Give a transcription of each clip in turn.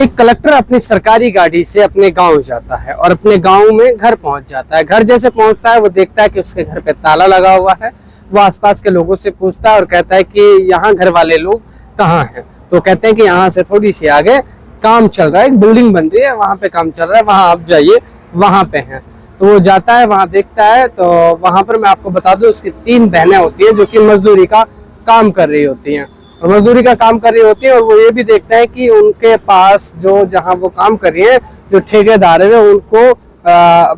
एक कलेक्टर अपनी सरकारी गाड़ी से अपने गांव जाता है और अपने गांव में घर पहुंच जाता है। घर जैसे पहुंचता है वो देखता है कि उसके घर पे ताला लगा हुआ है। वो आसपास के लोगों से पूछता है और कहता है कि यहाँ घर वाले लोग कहाँ हैं। तो कहते हैं कि यहाँ से थोड़ी सी आगे काम चल रहा है, एक बिल्डिंग बन रही है, वहां पे काम चल रहा है, वहां आप जाइए, वहां पे हैं। तो वो जाता है, वहां देखता है। तो वहां पर मैं आपको बता दूं उसकी 3 बहनें होती हैं जो कि मजदूरी का काम कर रही होती हैं और मजदूरी का काम कर रही होती है। और वो ये भी देखते हैं कि उनके पास जो जहां वो काम कर रही हैं, जो ठेकेदार है उनको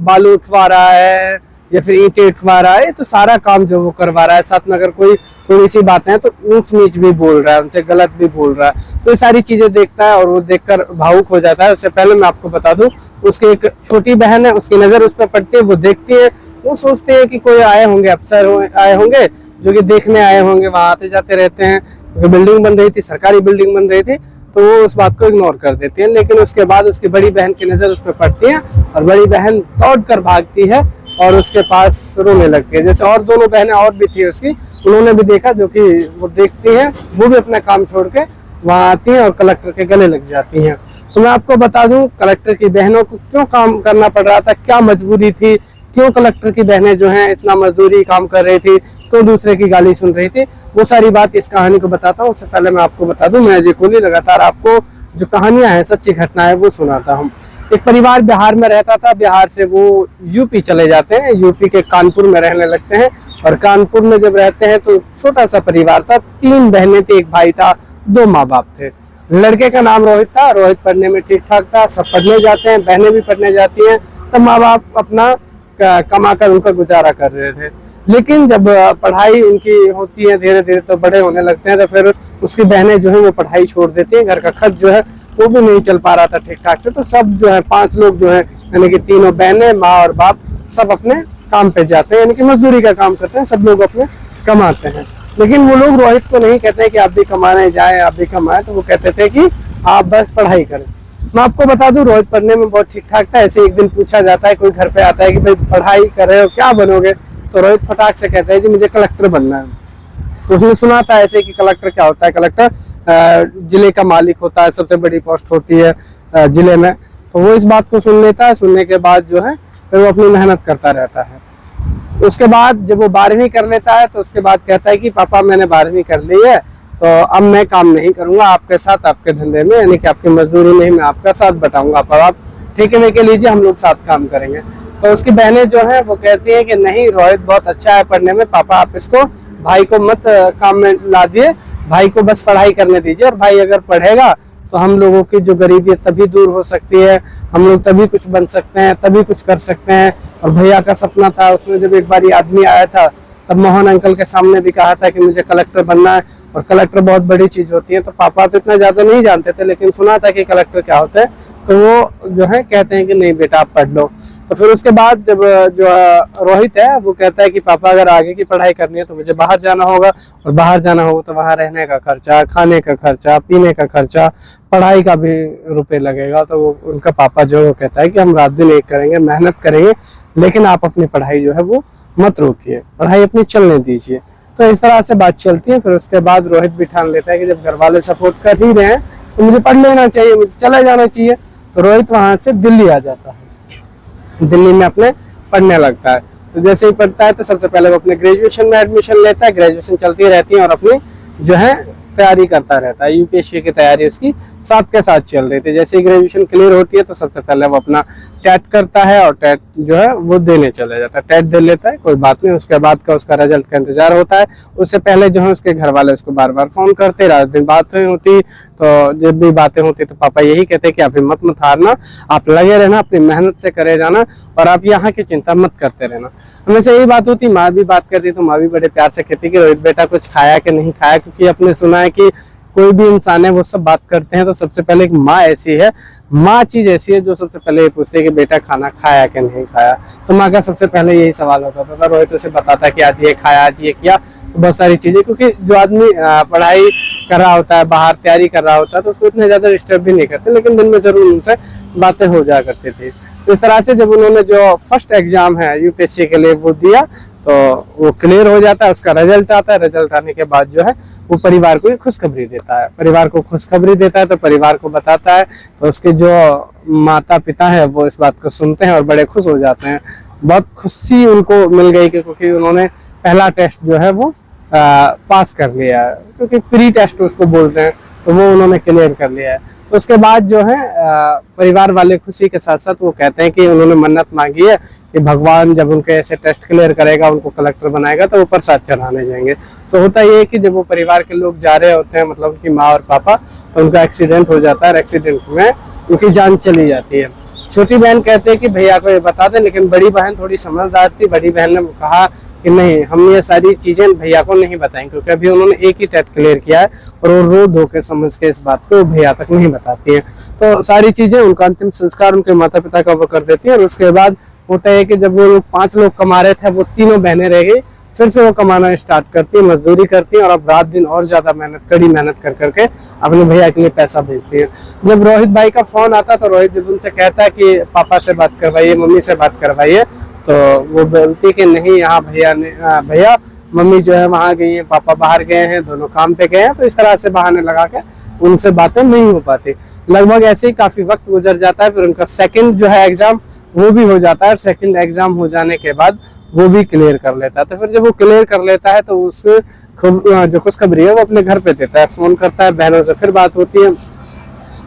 बालू उठवा रहा है या फिर ईंटें उठवा रहा है, तो सारा काम जो वो करवा रहा है। साथ में अगर कोई थोड़ी सी बातें हैं तो ऊंच नीच भी बोल रहा है, उनसे गलत भी बोल रहा है। तो ये सारी चीजें देखता है और वो देखकर भावुक हो जाता है। उससे पहले मैं आपको बता दूं उसकी एक छोटी बहन है, उसकी नजर उस पर पड़ती है। वो देखती है, वो सोचते हैं कि कोई आए होंगे, अफसर आए होंगे जो कि देखने आए होंगे, वहां आते जाते रहते हैं। क्योंकि बिल्डिंग बन रही थी, सरकारी बिल्डिंग बन रही थी, तो वो उस बात को इग्नोर कर देती है। लेकिन उसके बाद उसकी बड़ी बहन की नजर उस पर पड़ती है और बड़ी बहन दौड़कर भागती है और उसके पास रोने लगती है। जैसे और दोनों बहनें और भी थी उसकी, उन्होंने भी देखा, जो कि वो देखती हैं, वो भी अपना काम छोड़ के वहां आती हैं और कलेक्टर के गले लग जाती हैं। तो मैं आपको बता दूं कलेक्टर की बहनों को क्यों काम करना पड़ रहा था, क्या मजबूरी थी, क्यों कलेक्टर की बहनें जो हैं इतना मजदूरी काम कर रही थी, तो दूसरे की गाली सुन रही थी, वो सारी बात इस कहानी को बताता हूँ। उससे पहले मैं आपको बता दूं मैं अजय कोहली लगातार आपको जो कहानियां हैं, सच्ची घटनाएं, वो सुनाता हूँ। एक परिवार बिहार में रहता था, बिहार से वो यूपी चले जाते हैं, यूपी के कानपुर में रहने लगते हैं। और कानपुर में जब रहते हैं तो छोटा सा परिवार था, 3 बहनें थी, एक भाई था, 2 माँ बाप थे। लड़के का नाम रोहित था, रोहित पढ़ने में ठीक ठाक था, सब पढ़ने जाते हैं, बहनें भी पढ़ने जाती हैं। तब माँ बाप अपना कमाकर उनका गुजारा कर रहे थे। लेकिन जब पढ़ाई उनकी होती है धीरे धीरे, तो बड़े होने लगते हैं, तो फिर उसकी बहनें जो है वो पढ़ाई छोड़ देती हैं। घर का खर्च जो है वो भी नहीं चल पा रहा था ठीक ठाक से। तो सब जो है 5 लोग जो है, यानी कि तीनों बहनें, माँ और बाप, सब अपने काम पे जाते हैं, यानी कि मजदूरी का काम करते हैं। सब लोग अपने कमाते हैं। लेकिन वो लोग रोहित को नहीं कहते कि आप भी कमाने जाएं, आप भी कमाएं। तो वो कहते थे कि आप बस पढ़ाई करें। मैं आपको बता दूं रोहित पढ़ने में बहुत ठीक ठाक था। ऐसे एक दिन पूछा जाता है, कोई घर पे आता है कि भाई पढ़ाई कर रहे हो, क्या बनोगे? तो रोहित फटाक से कहता है कि मुझे कलेक्टर बनना है। तो उसने सुना था ऐसे कि कलेक्टर क्या होता है, कलेक्टर जिले का मालिक होता है, सबसे बड़ी पोस्ट होती है जिले में। तो वो इस बात को सुन लेता है। सुनने के बाद जो है फिर वो अपनी मेहनत करता रहता है। उसके बाद जब वो 12वीं कर लेता है तो उसके बाद कहता है कि पापा मैंने 12वीं कर ली है, तो अब मैं काम नहीं करूंगा आपके साथ, आपके धंधे में, यानी कि आपकी मजदूरी में ही मैं आपका साथ बटाऊंगा, पर आप ठेके में के लीजिए, हम लोग साथ काम करेंगे। तो उसकी बहनें जो हैं वो कहती हैं कि नहीं, रोहित बहुत अच्छा है पढ़ने में, पापा आप इसको, भाई को मत काम में ला दिए, भाई को बस पढ़ाई करने दीजिए। और भाई अगर पढ़ेगा तो हम लोगों की जो गरीबी है तभी दूर हो सकती है, हम लोग तभी कुछ बन सकते हैं, तभी कुछ कर सकते हैं। और भैया का सपना था, उसमें जब एक बार आदमी आया था तब मोहन अंकल के सामने भी कहा था कि मुझे कलेक्टर बनना है, और कलेक्टर बहुत बड़ी चीज होती है। तो पापा तो इतना ज्यादा नहीं जानते थे, लेकिन सुना था कि कलेक्टर क्या होता है, तो वो जो है कहते हैं कि नहीं बेटा आप पढ़ लो। तो फिर उसके बाद जब जो रोहित है वो कहता है कि पापा अगर आगे की पढ़ाई करनी है तो मुझे बाहर जाना होगा, और बाहर जाना होगा तो वहां रहने का खर्चा, खाने का खर्चा, पीने का खर्चा, पढ़ाई का भी रुपए लगेगा। तो वो उनका पापा जो वो कहता है कि हम रात दिन एक करेंगे, मेहनत करेंगे, लेकिन आप अपनी पढ़ाई जो है वो मत रोकिए, पढ़ाई अपनी चलने दीजिए। तो इस तरह से बात चलती है। फिर उसके बाद रोहित भी ठान लेता है कि जब घर वाले सपोर्ट कर ही रहे हैं तो मुझे पढ़ लेना चाहिए, मुझे चला जाना चाहिए। तो रोहित वहां से दिल्ली आ जाता है, दिल्ली में अपने पढ़ने लगता है। तो जैसे ही पढ़ता है तो सबसे पहले वो अपने ग्रेजुएशन में एडमिशन लेता है। ग्रेजुएशन चलती रहती है और अपनी जो है तैयारी करता रहता है। यूपीएससी की तैयारी उसकी साथ के साथ चल रही थी। जैसे ही ग्रेजुएशन क्लियर होती है तो सबसे पहले वो अपना टेट करता है और टेट जो है वो देने चले जाता है। टेट दे लेता है, कोई बात नहीं, उसके बाद का उसका रिजल्ट का इंतजार होता है। उससे पहले जो है उसके घर वाले उसको बार बार फोन करते, रात दिन बातें होती। तो जब भी बातें होती तो पापा यही कहते कि आप हिम्मत मत हारना, आप लगे रहना, अपनी मेहनत से करे जाना, और आप यहाँ की चिंता मत करते रहना। हमेशा यही बात होती। माँ भी बात करती तो माँ भी बड़े प्यार से कहती कि रोहित बेटा कुछ खाया कि नहीं खाया, क्योंकि अपने सुना है कि कोई भी इंसान है वो सब बात करते हैं तो सबसे पहले एक माँ ऐसी है, माँ चीज ऐसी है जो सबसे पहले ये पूछती है कि बेटा खाना खाया कि नहीं खाया। तो माँ का सबसे पहले यही सवाल होता था। रोहित उसे बताता कि आज ये खाया, आज ये किया, तो बहुत सारी चीजें, क्योंकि जो आदमी पढ़ाई कर रहा होता है, बाहर तैयारी कर रहा होता है, तो उसको इतने ज्यादा डिस्टर्ब भी नहीं करते, लेकिन दिन में जरूर उनसे बातें हो जाया करती थी। तो इस तरह से जब उन्होंने जो फर्स्ट एग्जाम है यूपीएससी के लिए वो दिया, तो वो क्लियर हो जाता है, उसका रिजल्ट आता है। रिजल्ट आने के बाद जो है वो परिवार को खुशखबरी देता है। परिवार को खुशखबरी देता है तो परिवार को बताता है, तो उसके जो माता पिता है वो इस बात को सुनते हैं और बड़े खुश हो जाते हैं। बहुत खुशी उनको मिल गई क्योंकि उन्होंने पहला टेस्ट जो है वो पास कर लिया है, क्योंकि प्री टेस्ट उसको बोलते हैं, तो वो उन्होंने क्लियर कर लिया है। तो उसके बाद जो है परिवार वाले खुशी के साथ साथ वो कहते हैं कि उन्होंने मन्नत मांगी है कि भगवान जब उनके ऐसे टेस्ट क्लियर करेगा, उनको कलेक्टर बनाएगा, तो वो प्रसाद चढ़ाने जाएंगे। तो होता ये है कि जब वो परिवार के लोग जा रहे होते हैं, मतलब उनकी माँ और पापा, तो उनका एक्सीडेंट हो जाता है और एक्सीडेंट में उनकी जान चली जाती है। छोटी बहन कहते हैं कि भैया को ये बता दें, लेकिन बड़ी बहन थोड़ी समझदार थी। बड़ी बहन ने कहा कि नहीं, हम ये सारी चीजें भैया को नहीं बताएंगे, क्योंकि अभी उन्होंने एक ही टेस्ट क्लियर किया है और वो रो धो के समझ के इस बात को भैया तक नहीं बताती हैं। तो सारी चीजें, उनका अंतिम संस्कार उनके माता पिता का वो कर देती है। और उसके बाद होता है कि जब वो लोग 5 लोग कमा रहे थे, वो तीनों बहनें रह गई, फिर से वो कमाना स्टार्ट करती है, मजदूरी करती है और अब रात दिन और ज्यादा मेहनत, कड़ी मेहनत कर करके अपने भैया के लिए पैसा भेजती है। जब रोहित भाई का फोन आता तो रोहित जब उनसे कहता है कि पापा से बात करवाइए, मम्मी से बात करवाइए, तो वो बोलती कि नहीं, यहाँ भैया मम्मी जो है वहाँ गई है, पापा बाहर गए हैं, दोनों काम पे गए हैं। तो इस तरह से बहाने लगा के उनसे बातें नहीं हो पाती। लगभग ऐसे ही काफी वक्त गुजर जाता है। फिर उनका सेकंड जो है एग्जाम वो भी हो जाता है और सेकंड एग्जाम हो जाने के बाद वो भी क्लियर कर लेता है। तो फिर जब वो क्लियर कर लेता है तो उस जो खुशखबरी है वो अपने घर पे देता है, फोन करता है, बहनों से फिर बात होती है।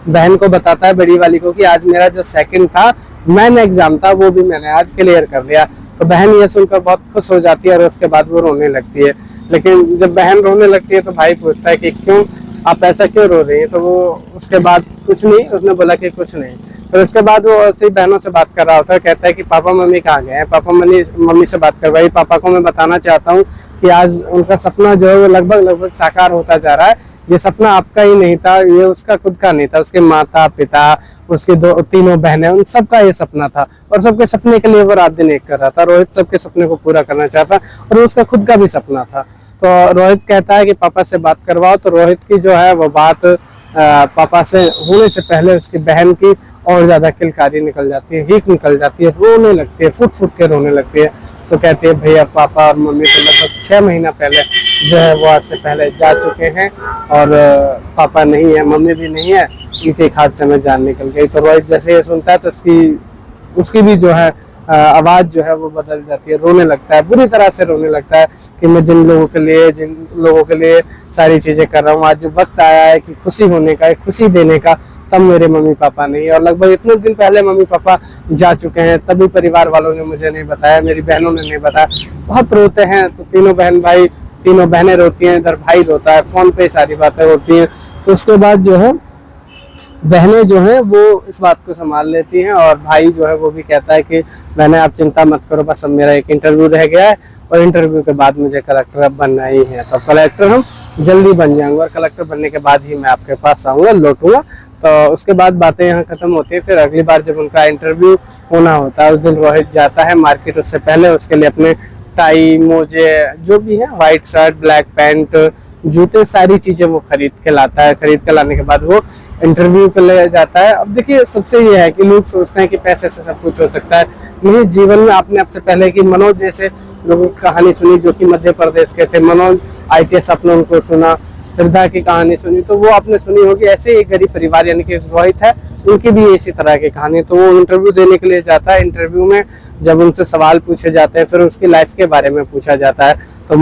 बहन को बताता है, बड़ी वाली को, कि आज मेरा जो सेकंड था मैन एग्जाम था वो भी मैंने आज क्लियर कर लिया। तो बहन ये सुनकर बहुत खुश हो जाती है और उसके बाद वो रोने लगती है। लेकिन जब बहन रोने लगती है तो भाई पूछता है कि क्यों, आप ऐसा क्यों रो रही हैं? तो वो उसके बाद कुछ नहीं, उसने बोला कि कुछ नहीं। फिर उसके बाद वो ऐसे ही बहनों से बात कर रहा होता है, कहता है कि पापा मम्मी कहाँ गए हैं? पापा मम्मी से बात करवाई। पापा को मैं बताना चाहता हूँ कि आज उनका सपना जो है वो लगभग साकार होता जा रहा है। ये सपना आपका ही नहीं था, ये उसका खुद का नहीं था, उसके माता पिता, उसके तीनों बहनें, उन सबका ये सपना था और सबके सपने के लिए वो रात दिन एक कर रहा था। रोहित सबके सपने को पूरा करना चाहता और उसका खुद का भी सपना था। तो रोहित कहता है कि पापा से बात करवाओ। तो रोहित की जो है वो बात पापा से होने से पहले उसकी बहन की और ज्यादा किलकारी निकल जाती है, हीक निकल जाती है, रोने लगती है, फुट फुट के रोने लगती है। तो कहते हैं भैया, पापा और मम्मी तो लगभग 6 महीना पहले जो है वो आज से पहले जा चुके हैं और पापा नहीं है, मम्मी भी नहीं है, इनके एक हादसे में जान निकल गई। तो रोहित जैसे ये सुनता है तो उसकी भी जो है आवाज जो है वो बदल जाती है, रोने लगता है, बुरी तरह से रोने लगता है कि मैं जिन लोगों के लिए सारी चीजें कर रहा हूँ, आज वक्त आया है कि खुशी होने का, खुशी देने का, तब मेरे मम्मी पापा नहीं। और लगभग इतने दिन पहले मम्मी पापा जा चुके हैं, तभी परिवार वालों ने मुझे नहीं बताया, मेरी बहनों ने नहीं बताया। बहुत रोते हैं। तो तीनों बहनें रोती हैं, इधर भाई रोता है, फोन पे सारी बातें होती हैं। तो उसके बाद जो है बहनें जो हैं वो इस बात को संभाल लेती हैं और भाई जो है वो भी कहता है कि बहनें आप चिंता मत करो, बस अब मेरा एक इंटरव्यू रह गया है और इंटरव्यू के बाद मुझे कलेक्टर अब बनना ही है। तो कलेक्टर हम जल्दी बन जाएंगे और कलेक्टर बनने के बाद ही मैं आपके पास आऊँगा, लौटूंगा। तो उसके बाद बातें यहाँ खत्म होती है। फिर अगली बार जब उनका इंटरव्यू होना होता है उस दिन रोहित जाता है मार्केट। उससे पहले उसके लिए अपने टाई, मोजे, जो भी है, व्हाइट शर्ट, ब्लैक पैंट, जूते, सारी चीजें वो खरीद के लाता है। खरीद के लाने के बाद वो इंटरव्यू पे ले जाता है। अब देखिए, सबसे ये है कि लोग सोचते हैं कि पैसे से सब कुछ हो सकता है। नहीं, जीवन में आपने आपसे पहले की मनोज जैसे लोगों की कहानी सुनी जो कि मध्य प्रदेश के थे। मनोज ITS आपने उनको सुना, श्रद्धा की कहानी सुनी, तो वो आपने सुनी होगी। ऐसे एक गरीब परिवार यानी कि रोहित है, उनकी भी इसी तरह की कहानी। तो वो इंटरव्यू देने के लिए जाता है। इंटरव्यू में जब उनसे सवाल पूछे जाते हैं, फिर उसकी लाइफ के बारे में पूछा जाता है, तो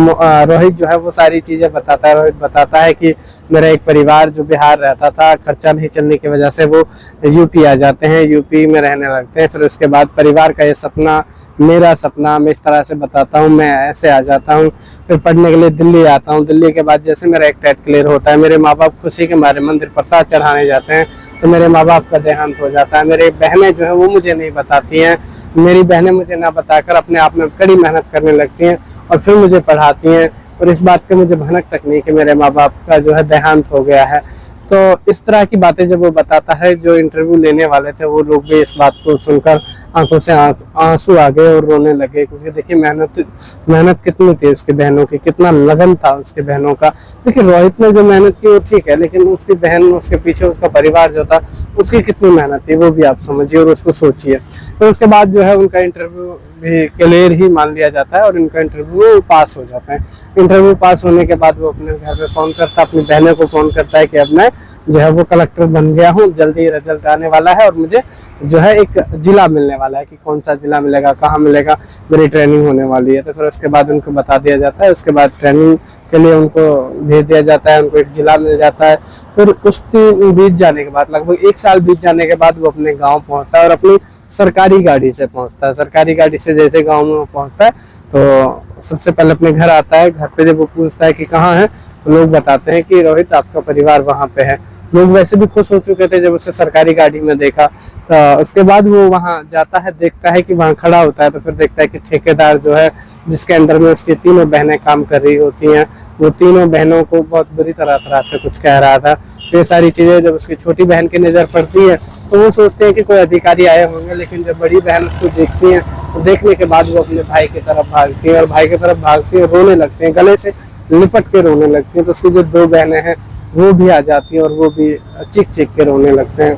रोहित जो है वो सारी चीजें बताता है। रोहित बताता है कि मेरा एक परिवार जो बिहार रहता था, खर्चा नहीं चलने की वजह से वो यूपी आ जाते हैं, यूपी में रहने लगते हैं। फिर उसके बाद परिवार का ये सपना, मेरा सपना, मैं इस तरह से बताता हूँ, मैं ऐसे आ जाता हूँ। फिर पढ़ने के लिए दिल्ली आता हूँ। दिल्ली के बाद जैसे मेरा एक टेट क्लियर होता है, मेरे माँ बाप खुशी के मारे मंदिर प्रसाद चढ़ाने जाते हैं, तो मेरे माँ बाप का देहांत हो जाता है। मेरी बहनें जो है वो मुझे नहीं बताती हैं, मेरी बहनें मुझे ना बताकर अपने आप में कड़ी मेहनत करने लगती हैं और फिर मुझे पढ़ाती हैं। और इस बात की मुझे भनक तक नहीं कि मेरे माँ बाप का जो है देहांत हो गया है। तो इस तरह की बातें जब वो बताता है, जो इंटरव्यू लेने वाले थे वो लोग भी इस बात को सुनकर आंखों से आंसू आ गए और रोने लगे, क्योंकि देखिए मेहनत कितनी थी उसकी बहनों की, कितना लगन था उसकी बहनों का। देखिए रोहित ने जो मेहनत की वो ठीक है, लेकिन उसकी बहन, उसके पीछे उसका परिवार जो था, उसकी कितनी मेहनत थी वो भी आप समझिए और उसको सोचिए। तो उसके बाद जो है उनका इंटरव्यू भी क्लियर ही मान लिया जाता है और इनका इंटरव्यू पास हो जाता है। इंटरव्यू पास होने के बाद वो अपने घर पे फोन करता है, अपनी बहनों को फोन करता है कि अब मैं जो है वो कलेक्टर बन गया हूँ, जल्दी रिजल्ट आने वाला है और मुझे जो है एक जिला मिलने वाला है, कि कौन सा जिला मिलेगा, कहाँ मिलेगा, मेरी ट्रेनिंग होने वाली है। तो फिर उसके बाद उनको बता दिया जाता है, उसके बाद ट्रेनिंग के लिए उनको भेज दिया जाता है, उनको एक जिला मिल जाता है। फिर कुछ दिन बीत जाने के बाद, लगभग 1 साल बीत जाने के बाद वो अपने गाँव पहुँचता है और अपनी सरकारी गाड़ी से पहुँचता है। सरकारी गाड़ी से जैसे गाँव में पहुँचता है तो सबसे पहले अपने घर आता है। घर पे जब वो पूछता है कि कहाँ है, तो लोग बताते हैं कि रोहित आपका परिवार वहाँ पे है। लोग वैसे भी खुश हो चुके थे जब उसे सरकारी गाड़ी में देखा। तो उसके बाद वो वहाँ जाता है, देखता है कि वहाँ खड़ा होता है, तो फिर देखता है कि ठेकेदार जो है, जिसके अंडर में उसकी 3 बहनें काम कर रही होती हैं, वो 3 बहनों को बहुत बुरी तरह से कुछ कह रहा था। ये सारी चीजें जब उसकी छोटी बहन की नजर पड़ती है तो वो सोचते हैं कि कोई अधिकारी आए होंगे, लेकिन जब बड़ी बहन उसको देखती है तो देखने के बाद वो अपने भाई की तरफ भागती है और भाई की तरफ भागती है, रोने लगते हैं, गले से लिपट के रोने लगती है। तो उसकी जो 2 बहनें हैं वो भी आ जाती है और वो भी चीख चीख के रोने लगते हैं।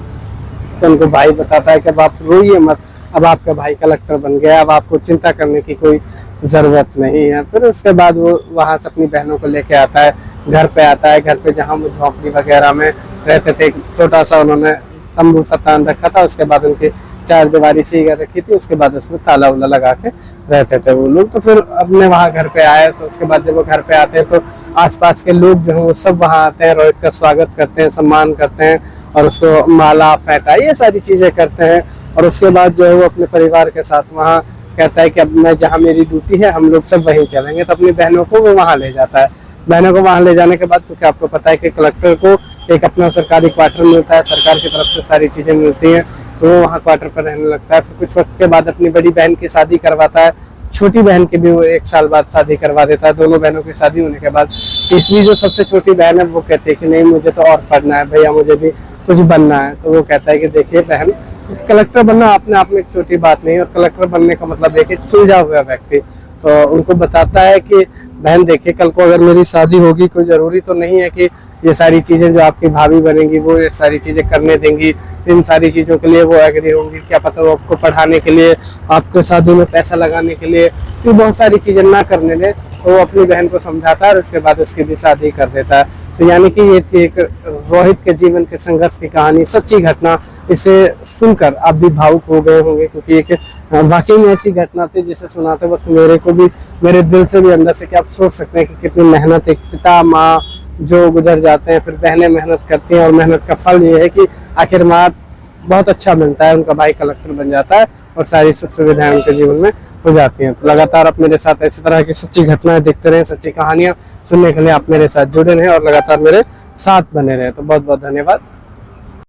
तो उनको भाई बताता है कि अब आप रोइए मत, अब आपका भाई कलेक्टर बन गया, अब आपको चिंता करने की कोई ज़रूरत नहीं है। फिर उसके बाद वो वहाँ से अपनी बहनों को लेके आता है, घर पे आता है। घर पे जहाँ वो झोंपड़ी वगैरह में रहते थे, छोटा सा उन्होंने तंबू सा तान रखा था, उसके बाद उनकी 4 दीवारी सी रखी थी, उसके बाद उसमें ताला उला लगा के रहते थे वो लोग। तो फिर अपने वहाँ घर पे आए, तो उसके बाद जब वो घर पे आते हैं तो आसपास के लोग जो हैं वो सब वहाँ आते हैं, रोहित का स्वागत करते हैं, सम्मान करते हैं और उसको माला फेंटा, ये सारी चीज़ें करते हैं। और उसके बाद जो है वो अपने परिवार के साथ वहाँ कहता है कि अब मैं जहाँ मेरी ड्यूटी है हम लोग सब वहीं चलेंगे। तो अपनी बहनों को वो वहाँ ले जाता है। बहनों को वहाँ ले जाने के बाद, क्योंकि आपको पता है कि कलेक्टर को एक अपना सरकारी क्वार्टर मिलता है, सरकार की तरफ से सारी चीज़ें मिलती हैं, तो वो वहाँ क्वार्टर पर रहने लगता है। फिर कुछ वक्त के बाद अपनी बड़ी बहन की शादी करवाता है, छोटी बहन की भी वो 1 साल बाद शादी करवा देता है। दोनों बहनों की शादी होने के बाद तीसरी जो सबसे छोटी बहन है वो कहती है कि नहीं, मुझे तो और पढ़ना है भैया, मुझे भी कुछ बनना है। तो वो कहता है कि देखिए बहन, कलेक्टर बनना अपने आप में एक छोटी बात नहीं है, और कलेक्टर बनने का मतलब है कि सुलझा हुआ व्यक्ति। तो उनको बताता है कि बहन देखिए, कल को अगर मेरी शादी होगी, कोई ज़रूरी तो नहीं है कि ये सारी चीज़ें जो आपकी भाभी बनेंगी वो ये सारी चीज़ें करने देंगी, इन सारी चीज़ों के लिए वो एग्री होंगी। क्या पता वो आपको पढ़ाने के लिए, आपको शादी में पैसा लगाने के लिए, तो बहुत सारी चीज़ें ना करने दे। तो वो अपनी बहन को समझाता है और उसके बाद उसकी भी शादी कर देता है। तो यानी कि ये थी एक रोहित के जीवन के संघर्ष की कहानी, सच्ची घटना। इसे सुनकर आप भी भावुक हो गए होंगे, क्योंकि एक वाकई में ऐसी घटना थी जिसे सुनाते वक्त मेरे को भी, मेरे दिल से भी अंदर से, कि आप सोच सकते हैं कि कितनी मेहनत, एक पिता माँ जो गुजर जाते हैं, फिर बहनें मेहनत करती हैं और मेहनत का फल ये है कि आखिर माँ बहुत अच्छा मिलता है, उनका भाई कलेक्टर बन जाता है और सारी सुख सुविधाएं उनके जीवन में हो जाती हैं। तो लगातार आप मेरे साथ इसी तरह की सच्ची घटनाएं देखते रहें, सच्ची कहानियां सुनने के लिए आप मेरे साथ जुड़े रहें और लगातार मेरे साथ बने रहें। तो बहुत बहुत धन्यवाद।